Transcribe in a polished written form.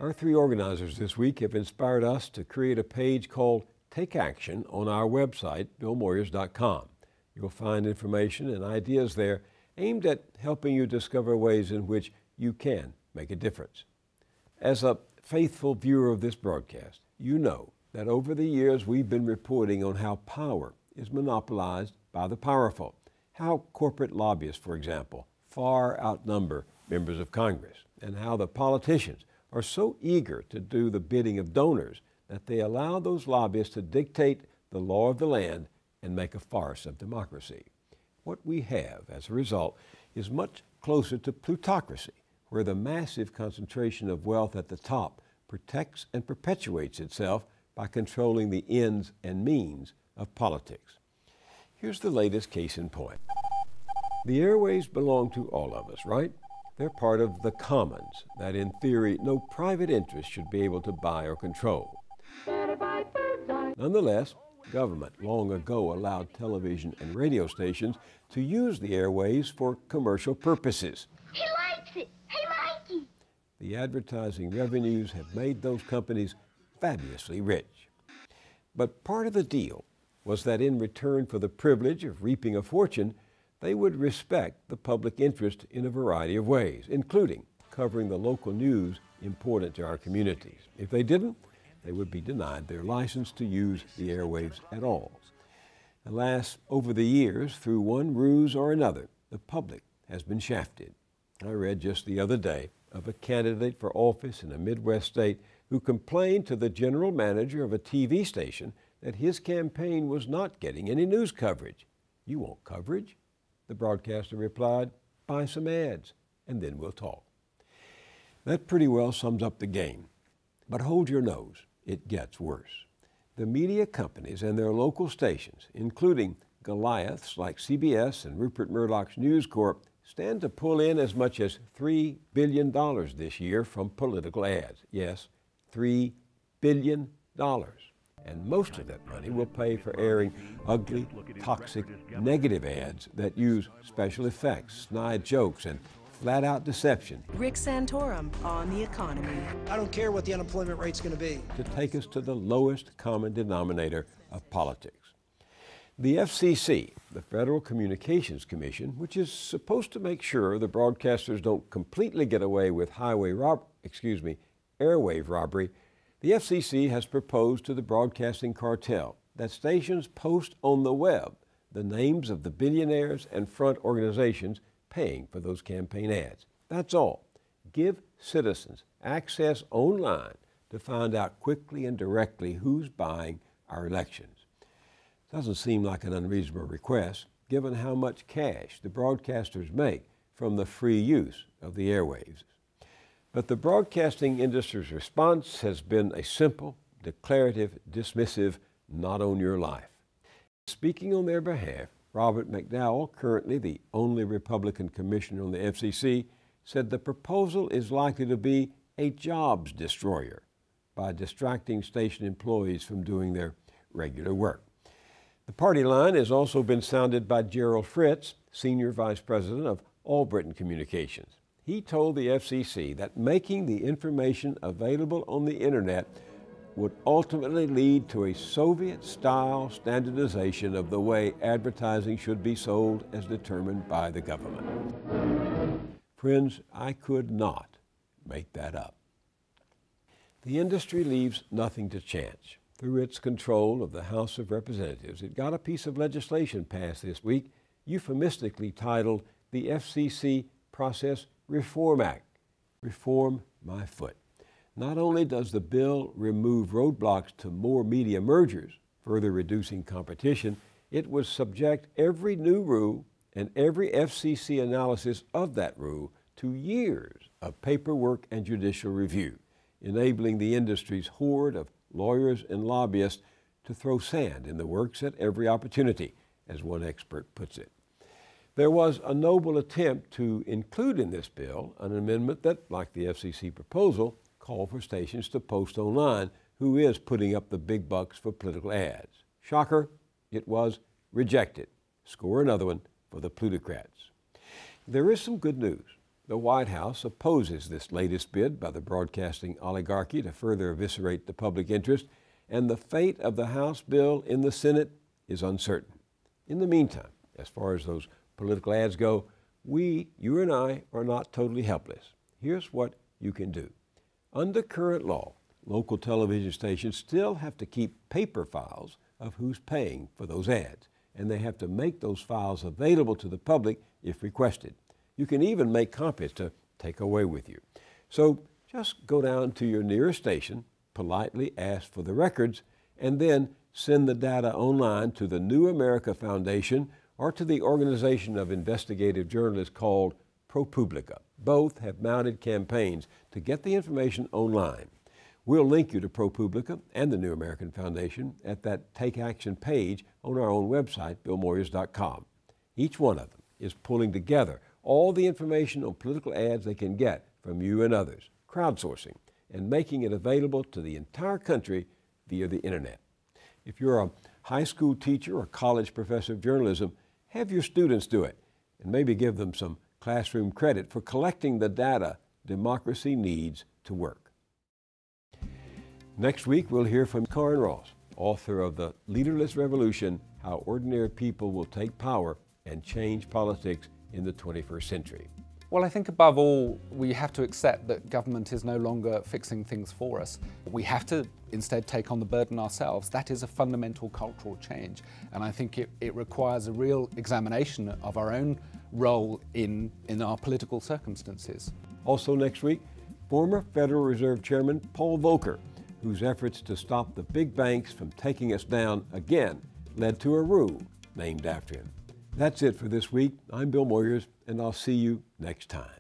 Our three organizers this week have inspired us to create a page called Take Action on our website, BillMoyers.com. You'll find information and ideas there aimed at helping you discover ways in which you can make a difference. As a faithful viewer of this broadcast, you know that over the years we've been reporting on how power is monopolized by the powerful, how corporate lobbyists, for example, far outnumber members of Congress, and how the politicians are so eager to do the bidding of donors that they allow those lobbyists to dictate the law of the land and make a farce of democracy. What we have, as a result, is much closer to plutocracy, where the massive concentration of wealth at the top protects and perpetuates itself by controlling the ends and means of politics. Here's the latest case in point. The airwaves belong to all of us, right? They're part of the commons that, in theory, no private interest should be able to buy or control. Nonetheless, government long ago allowed television and radio stations to use the airwaves for commercial purposes. He likes it! Hey, Mikey! The advertising revenues have made those companies fabulously rich. But part of the deal was that in return for the privilege of reaping a fortune, they would respect the public interest in a variety of ways, including covering the local news important to our communities. If they didn't, they would be denied their license to use the airwaves at all. Alas, over the years, through one ruse or another, the public has been shafted. I read just the other day of a candidate for office in a Midwest state who complained to the general manager of a TV station that his campaign was not getting any news coverage. "You want coverage?" The broadcaster replied, "Buy some ads, and then we'll talk." That pretty well sums up the game. But hold your nose. It gets worse. The media companies and their local stations, including Goliaths like CBS and Rupert Murdoch's News Corp, stand to pull in as much as $3 billion this year from political ads. Yes, $3 billion. And most of that money will pay for airing ugly, toxic, negative ads that use special effects, snide jokes, and flat-out deception. Rick Santorum on the economy. I don't care what the unemployment rate's going to be. To take us to the lowest common denominator of politics. The FCC, the Federal Communications Commission, which is supposed to make sure the broadcasters don't completely get away with airwave robbery, the FCC has proposed to the broadcasting cartel that stations post on the web the names of the billionaires and front organizations paying for those campaign ads. That's all. Give citizens access online to find out quickly and directly who's buying our elections. Doesn't seem like an unreasonable request, given how much cash the broadcasters make from the free use of the airwaves. But the broadcasting industry's response has been a simple, declarative, dismissive, not on your life. Speaking on their behalf, Robert McDowell, currently the only Republican commissioner on the FCC, said the proposal is likely to be a jobs destroyer by distracting station employees from doing their regular work. The party line has also been sounded by Gerald Fritz, Senior Vice President of All Britain Communications. He told the FCC that making the information available on the Internet would ultimately lead to a Soviet-style standardization of the way advertising should be sold as determined by the government. Friends, I could not make that up. The industry leaves nothing to chance. Through its control of the House of Representatives, it got a piece of legislation passed this week, euphemistically titled the FCC Process Reform Act. Reform my foot. Not only does the bill remove roadblocks to more media mergers, further reducing competition, it would subject every new rule and every FCC analysis of that rule to years of paperwork and judicial review, enabling the industry's horde of lawyers and lobbyists to throw sand in the works at every opportunity, as one expert puts it. There was a noble attempt to include in this bill an amendment that, like the FCC proposal, called for stations to post online who is putting up the big bucks for political ads. Shocker, it was rejected. Score another one for the plutocrats. There is some good news. The White House opposes this latest bid by the broadcasting oligarchy to further eviscerate the public interest, and the fate of the House bill in the Senate is uncertain. In the meantime, as far as those political ads go, you and I, are not totally helpless. Here's what you can do. Under current law, local television stations still have to keep paper files of who's paying for those ads, and they have to make those files available to the public if requested. You can even make copies to take away with you. So just go down to your nearest station, politely ask for the records, and then send the data online to the New America Foundation or to the organization of investigative journalists called ProPublica. Both have mounted campaigns to get the information online. We'll link you to ProPublica and the New American Foundation at that Take Action page on our own website, BillMoyers.com. Each one of them is pulling together all the information on political ads they can get from you and others, crowdsourcing, and making it available to the entire country via the internet. If you're a high school teacher or college professor of journalism, have your students do it, and maybe give them some classroom credit for collecting the data democracy needs to work. Next week, we'll hear from Karen Ross, author of The Leaderless Revolution: How Ordinary People Will Take Power and Change Politics in the 21st Century. Well, I think above all, we have to accept that government is no longer fixing things for us. We have to instead take on the burden ourselves. That is a fundamental cultural change. And I think it requires a real examination of our own role in our political circumstances. Also next week, former Federal Reserve Chairman Paul Volcker, whose efforts to stop the big banks from taking us down again led to a rule named after him. That's it for this week. I'm Bill Moyers, and I'll see you next time.